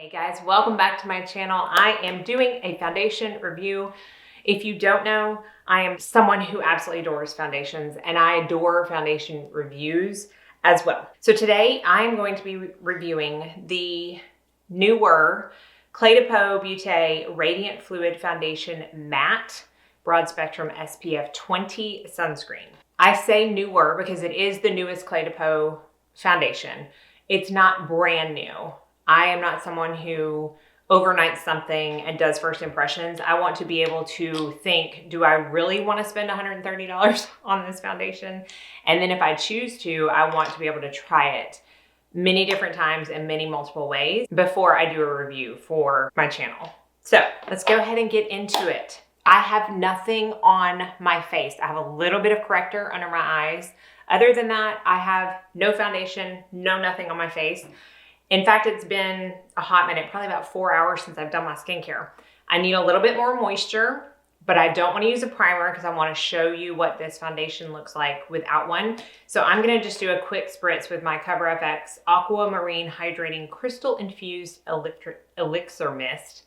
Hey guys, welcome back to my channel. I am doing a foundation review. If you don't know, I am someone who absolutely adores foundations and I adore foundation reviews as well. So today I'm going to be reviewing the newer Cle de Peau Beauté Radiant Fluid Foundation Matte Broad Spectrum SPF 20 Sunscreen. I say newer because it is the newest Cle de Peau foundation. It's not brand new. I am not someone who overnights something and does first impressions. I want to be able to think, do I really want to spend $130 on this foundation? And then if I choose to, I want to be able to try it many different times in many multiple ways before I do a review for my channel. So let's go ahead and get into it. I have nothing on my face. I have a little bit of corrector under my eyes. Other than that, I have no foundation, no nothing on my face. In fact, it's been a hot minute, probably about 4 hours since I've done my skincare. I need a little bit more moisture, but I don't want to use a primer because I want to show you what this foundation looks like without one. So I'm going to just do a quick spritz with my CoverFX Aquamarine Hydrating Crystal Infused Elixir Mist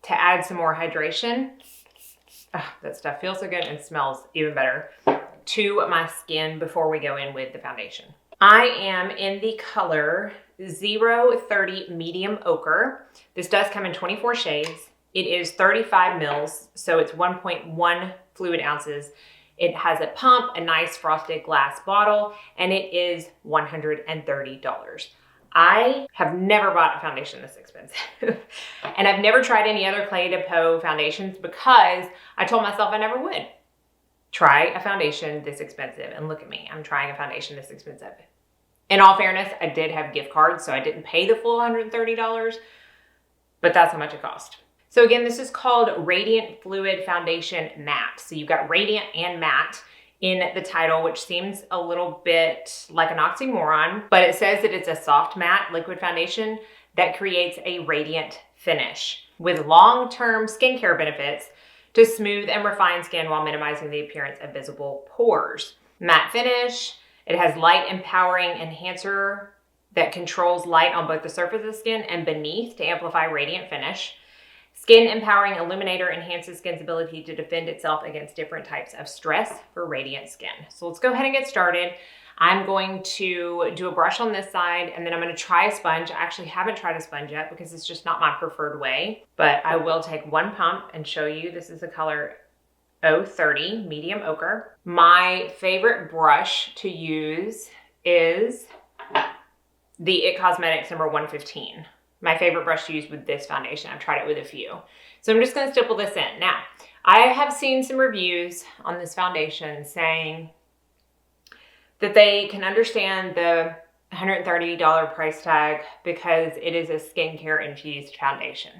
to add some more hydration. Oh, that stuff feels so good and smells even better to my skin before we go in with the foundation. I am in the color 030 Medium Ochre. This does come in 24 shades. It is 35 mils, so it's 1.1 fluid ounces. It has a pump, a nice frosted glass bottle, and it is $130. I have never bought a foundation this expensive. And I've never tried any other Cle de Peau foundations because I told myself I never would try a foundation this expensive. And look at me, I'm trying a foundation this expensive. In all fairness, I did have gift cards, so I didn't pay the full $130, but that's how much it cost. So again, this is called Radiant Fluid Foundation Matte. So you've got radiant and matte in the title, which seems a little bit like an oxymoron, but it says that it's a soft matte liquid foundation that creates a radiant finish with long-term skincare benefits to smooth and refine skin while minimizing the appearance of visible pores. Matte finish. It has light empowering enhancer that controls light on both the surface of the skin and beneath to amplify radiant finish. Skin empowering illuminator enhances skin's ability to defend itself against different types of stress for radiant skin. So let's go ahead and get started. I'm going to do a brush on this side and then I'm going to try a sponge. I actually haven't tried a sponge yet because it's just not my preferred way, but I will take one pump and show you. This is the color 030 Medium Ochre. My favorite brush to use is the IT Cosmetics number 115. My favorite brush to use with this foundation. I've tried it with a few. So I'm just going to stipple this in. Now, I have seen some reviews on this foundation saying that they can understand the $130 price tag because it is a skincare infused foundation.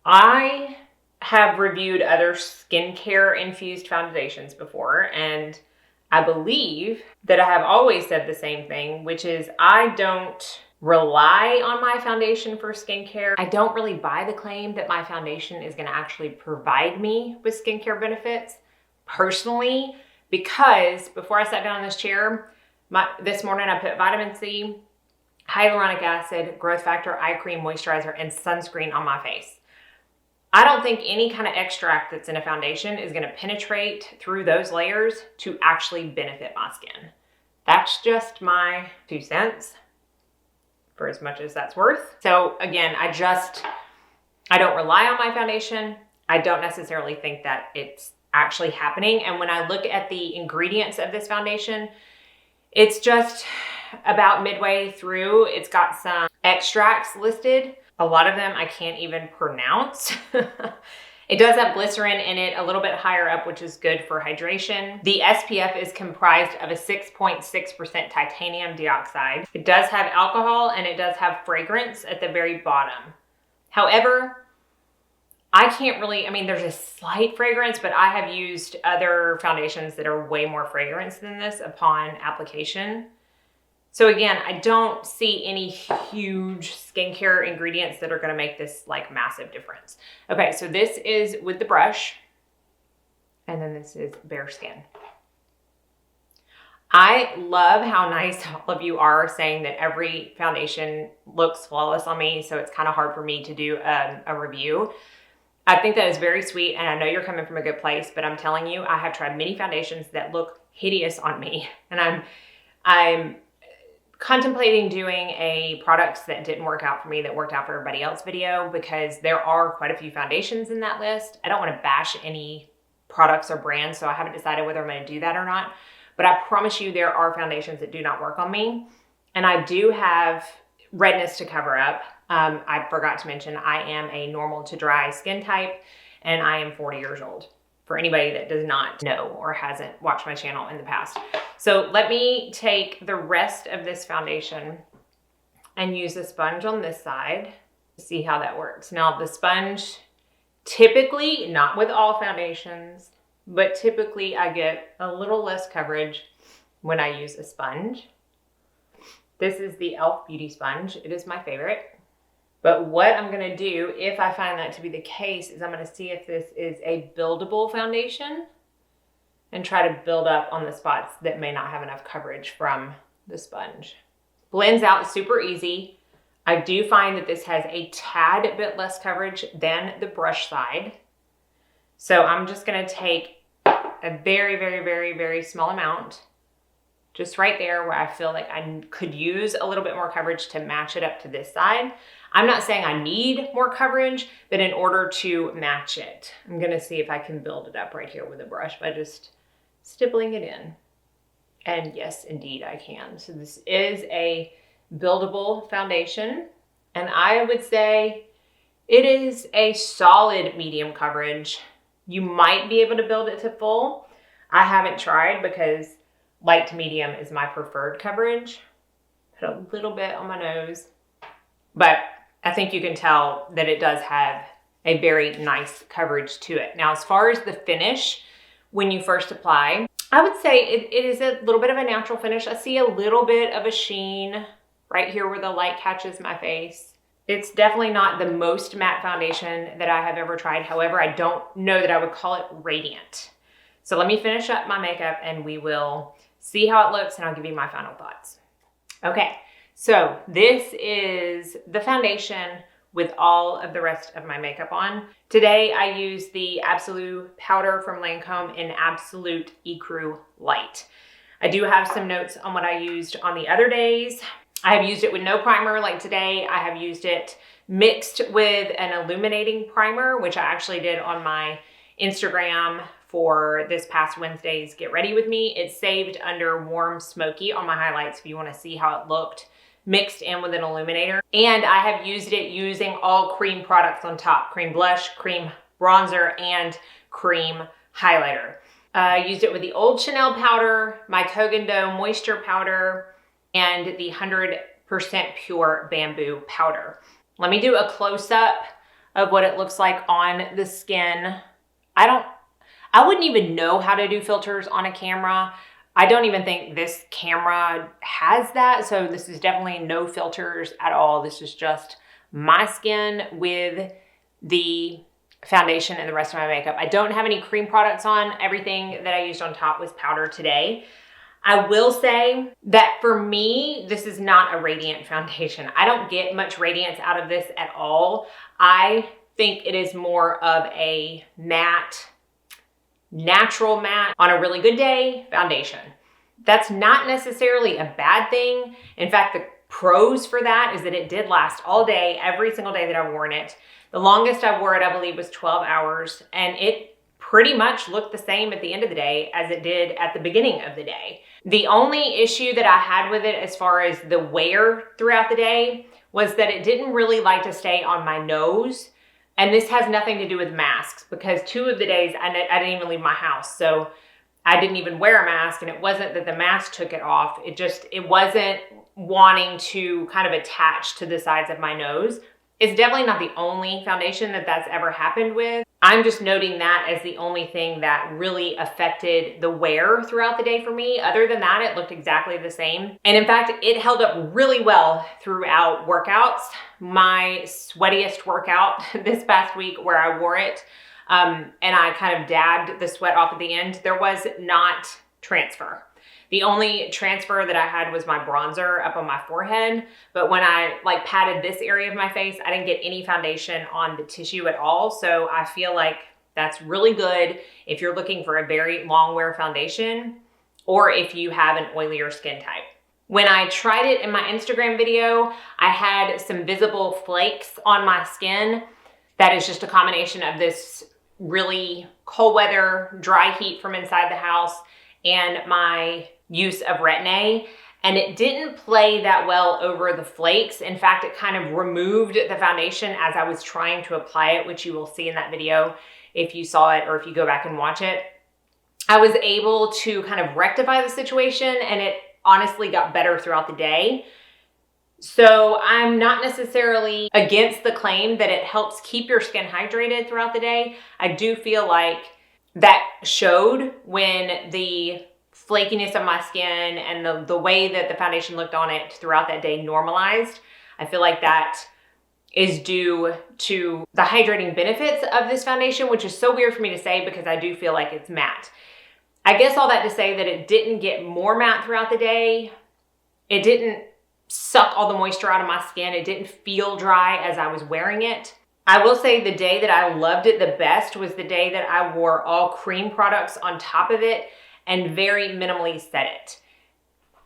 I have reviewed other skincare infused foundations before, and I believe that I have always said the same thing, which is I don't rely on my foundation for skincare. I don't really buy the claim that my foundation is going to actually provide me with skincare benefits personally, because before I sat down in this chair, this morning I put vitamin C, hyaluronic acid, growth factor, eye cream, moisturizer, and sunscreen on my face. I don't think any kind of extract that's in a foundation is going to penetrate through those layers to actually benefit my skin. That's just my 2 cents for as much as that's worth. So again, I don't rely on my foundation. I don't necessarily think that it's actually happening. And when I look at the ingredients of this foundation, it's just about midway through. It's got some extracts listed. A lot of them I can't even pronounce. It does have glycerin in it a little bit higher up, which is good for hydration. The SPF is comprised of a 6.6% titanium dioxide. It does have alcohol and it does have fragrance at the very bottom. However, I can't really, there's a slight fragrance, but I have used other foundations that are way more fragrance than this upon application. So again, I don't see any huge skincare ingredients that are going to make this like massive difference. Okay, so this is with the brush, and then this is bare skin. I love how nice all of you are saying that every foundation looks flawless on me, so it's kind of hard for me to do a review. I think that is very sweet, and I know you're coming from a good place, but I'm telling you, I have tried many foundations that look hideous on me, and I'm contemplating doing a products that didn't work out for me that worked out for everybody else video, because there are quite a few foundations in that list. I don't want to bash any products or brands, so I haven't decided whether I'm going to do that or not. But I promise you there are foundations that do not work on me. And I do have redness to cover up. I forgot to mention I am a normal to dry skin type, and I am 40 years old, for anybody that does not know or hasn't watched my channel in the past. So let me take the rest of this foundation and use the sponge on this side to see how that works. Now the sponge, typically, not with all foundations, but typically I get a little less coverage when I use a sponge. This is the e.l.f. Beauty Sponge. It is my favorite. But what I'm gonna do, if I find that to be the case, is I'm gonna see if this is a buildable foundation and try to build up on the spots that may not have enough coverage from the sponge. Blends out super easy. I do find that this has a tad bit less coverage than the brush side. So I'm just gonna take a very, very, very, very small amount, just right there where I feel like I could use a little bit more coverage to match it up to this side. I'm not saying I need more coverage, but in order to match it, I'm gonna see if I can build it up right here with a brush by just stippling it in. And yes, indeed I can. So this is a buildable foundation, and I would say it is a solid medium coverage. You might be able to build it to full. I haven't tried because light to medium is my preferred coverage. Put a little bit on my nose, but I think you can tell that it does have a very nice coverage to it. Now, as far as the finish, when you first apply, I would say it is a little bit of a natural finish. I see a little bit of a sheen right here where the light catches my face. It's definitely not the most matte foundation that I have ever tried. However, I don't know that I would call it radiant. So let me finish up my makeup and we will see how it looks, and I'll give you my final thoughts. Okay, so this is the foundation with all of the rest of my makeup on. Today I use the Absolute powder from Lancome in Absolute Ecru Light. I do have some notes on what I used on the other days. I have used it with no primer like today. I have used it mixed with an illuminating primer, which I actually did on my Instagram for this past Wednesday's Get Ready With Me. It's saved under Warm Smoky on my highlights if you want to see how it looked mixed in with an illuminator. And I have used it using all cream products on top: cream blush, cream bronzer, and cream highlighter. I used it with the old Chanel powder, my Kogan Dough moisture powder, and the 100% pure bamboo powder. Let me do a close-up of what it looks like on the skin. I wouldn't even know how to do filters on a camera. I don't even think this camera has that. So this is definitely no filters at all. This is just my skin with the foundation and the rest of my makeup. I don't have any cream products on. Everything that I used on top was powder today. I will say that for me, this is not a radiant foundation. I don't get much radiance out of this at all. I think it is more of a matte, natural matte on a really good day foundation. That's not necessarily a bad thing. In fact, the pros for that is that it did last all day, every single day that I've worn it. The longest I wore it, I believe, was 12 hours, and it pretty much looked the same at the end of the day as it did at the beginning of the day. The only issue that I had with it as far as the wear throughout the day was that it didn't really like to stay on my nose. And this has nothing to do with masks, because 2 of the days I didn't even leave my house. So I didn't even wear a mask, and it wasn't that the mask took it off. It wasn't wanting to kind of attach to the sides of my nose. It's definitely not the only foundation that that's ever happened with. I'm just noting that as the only thing that really affected the wear throughout the day for me. Other than that, it looked exactly the same. And in fact, it held up really well throughout workouts. My sweatiest workout this past week where I wore it, and I kind of dabbed the sweat off at the end, there was not transfer. The only transfer that I had was my bronzer up on my forehead, but when I like patted this area of my face, I didn't get any foundation on the tissue at all. So I feel like that's really good if you're looking for a very long wear foundation or if you have an oilier skin type. When I tried it in my Instagram video, I had some visible flakes on my skin. That is just a combination of this really cold weather, dry heat from inside the house, and my use of Retin-A. And it didn't play that well over the flakes. In fact, it kind of removed the foundation as I was trying to apply it, which you will see in that video if you saw it or if you go back and watch it. I was able to kind of rectify the situation, and it honestly got better throughout the day. So I'm not necessarily against the claim that it helps keep your skin hydrated throughout the day. I do feel like that showed when the flakiness of my skin and the way that the foundation looked on it throughout that day normalized. I feel like that is due to the hydrating benefits of this foundation, which is so weird for me to say because I do feel like it's matte. I guess all that to say that it didn't get more matte throughout the day. It didn't suck all the moisture out of my skin. It didn't feel dry as I was wearing it. I will say the day that I loved it the best was the day that I wore all cream products on top of it and very minimally set it.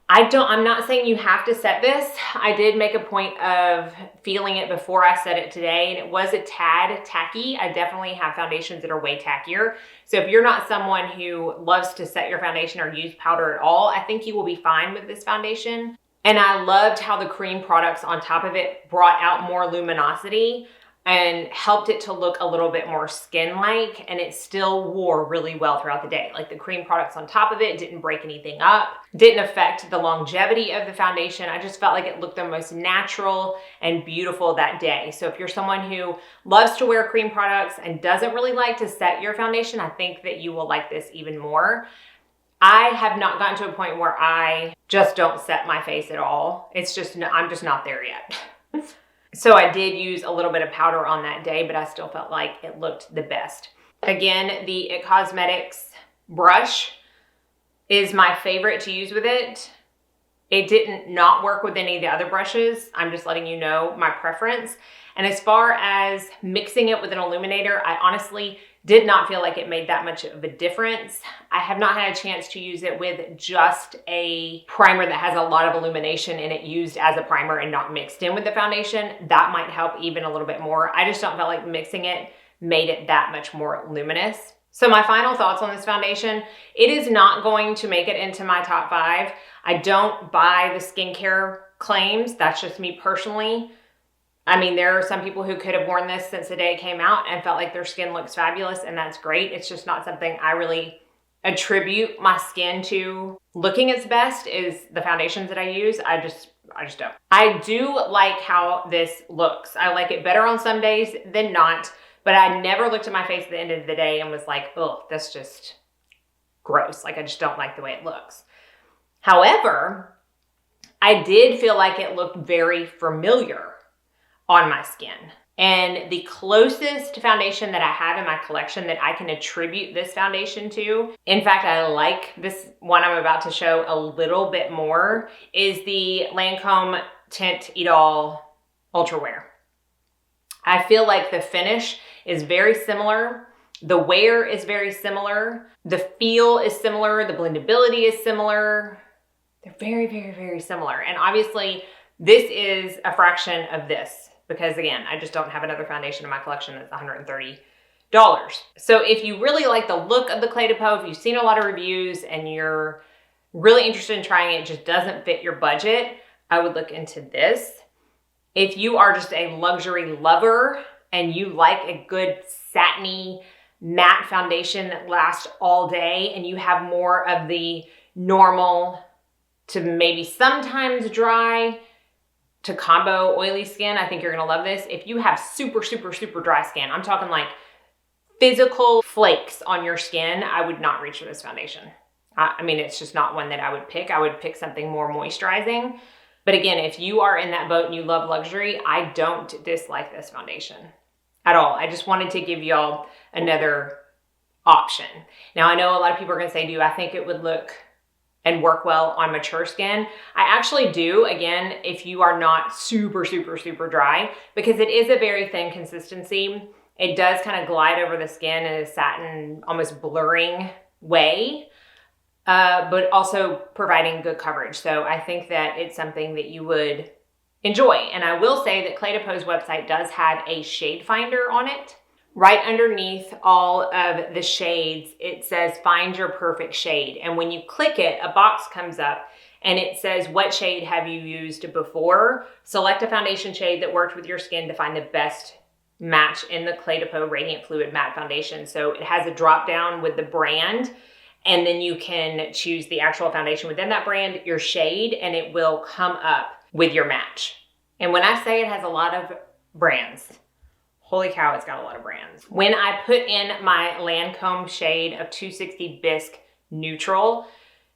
I'm not saying you have to set this. I did make a point of feeling it before I set it today, and it was a tad tacky. I definitely have foundations that are way tackier. So if you're not someone who loves to set your foundation or use powder at all, I think you will be fine with this foundation. And I loved how the cream products on top of it brought out more luminosity and helped it to look a little bit more skin-like, and it still wore really well throughout the day. Like the cream products on top of it didn't break anything up, didn't affect the longevity of the foundation. I just felt like it looked the most natural and beautiful that day. So if you're someone who loves to wear cream products and doesn't really like to set your foundation, I think that you will like this even more. I have not gotten to a point where I just don't set my face at all. It's just, I'm just not there yet. So I did use a little bit of powder on that day, but I still felt like it looked the best. Again, the It Cosmetics brush is my favorite to use with it. It didn't not work with any of the other brushes. I'm just letting you know my preference. And as far as mixing it with an illuminator, I honestly did not feel like it made that much of a difference. I have not had a chance to use it with just a primer that has a lot of illumination in it used as a primer and not mixed in with the foundation. That might help even a little bit more. I just don't feel like mixing it made it that much more luminous. So my final thoughts on this foundation, it is not going to make it into my top 5. I don't buy the skincare claims. That's just me personally. I mean, there are some people who could have worn this since the day it came out and felt like their skin looks fabulous, and that's great. It's just not something I really attribute my skin to looking its best is the foundations that I use. I just don't. I do like how this looks. I like it better on some days than not, but I never looked at my face at the end of the day and was like, oh, that's just gross. Like, I just don't like the way it looks. However, I did feel like it looked very familiar on my skin. And the closest foundation that I have in my collection that I can attribute this foundation to, in fact, I like this one I'm about to show a little bit more, is the Lancome Tint Eat All Ultra Wear. I feel like the finish is very similar. The wear is very similar. The feel is similar. The blendability is similar. They're very, very, very similar. And obviously, this is a fraction of this, because again, I just don't have another foundation in my collection that's $130. So if you really like the look of the Cle de Peau, if you've seen a lot of reviews and you're really interested in trying it, just doesn't fit your budget, I would look into this. If you are just a luxury lover and you like a good satiny matte foundation that lasts all day and you have more of the normal to maybe sometimes dry to combo oily skin, I think you're gonna love this. If you have super, super, super dry skin, I'm talking like physical flakes on your skin, I would not reach for this foundation. I mean, it's just not one that I would pick. I would pick something more moisturizing. But again, if you are in that boat and you love luxury, I don't dislike this foundation at all. I just wanted to give y'all another option. Now, I know a lot of people are gonna say, do I think it would look and work well on mature skin. I actually do, again, if you are not super, super, super dry, because it is a very thin consistency. It does kind of glide over the skin in a satin, almost blurring way, but also providing good coverage. So I think that it's something that you would enjoy. And I will say that Cle de Peau's website does have a shade finder on it. Right underneath all of the shades, it says find your perfect shade. And when you click it, a box comes up and it says, what shade have you used before? Select a foundation shade that worked with your skin to find the best match in the Cle de Peau Radiant Fluid Matte Foundation. So it has a drop down with the brand, and then you can choose the actual foundation within that brand, your shade, and it will come up with your match. And when I say it has a lot of brands, holy cow, it's got a lot of brands. When I put in my Lancome shade of 260 Bisque Neutral,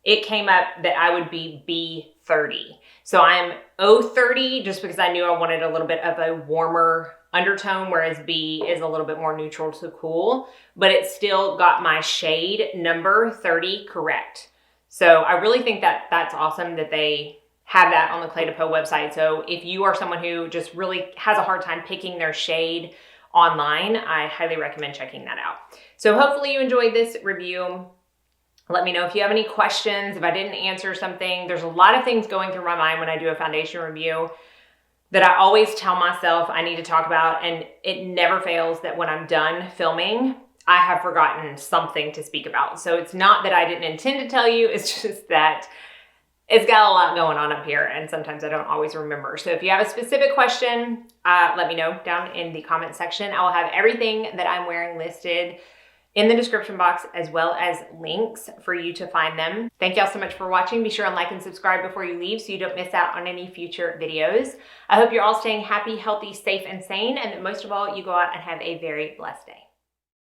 it came up that I would be B30. So I'm O30 just because I knew I wanted a little bit of a warmer undertone, whereas B is a little bit more neutral to cool, but it still got my shade number 30 correct. So I really think that that's awesome that they have that on the Cle de Peau website. So if you are someone who just really has a hard time picking their shade online, I highly recommend checking that out. So hopefully you enjoyed this review. Let me know if you have any questions, if I didn't answer something. There's a lot of things going through my mind when I do a foundation review that I always tell myself I need to talk about, and it never fails that when I'm done filming, I have forgotten something to speak about. So it's not that I didn't intend to tell you, it's just that it's got a lot going on up here, and sometimes I don't always remember. So if you have a specific question, let me know down in the comment section. I will have everything that I'm wearing listed in the description box, as well as links for you to find them. Thank y'all so much for watching. Be sure and like and subscribe before you leave so you don't miss out on any future videos. I hope you're all staying happy, healthy, safe, and sane, and that most of all, you go out and have a very blessed day.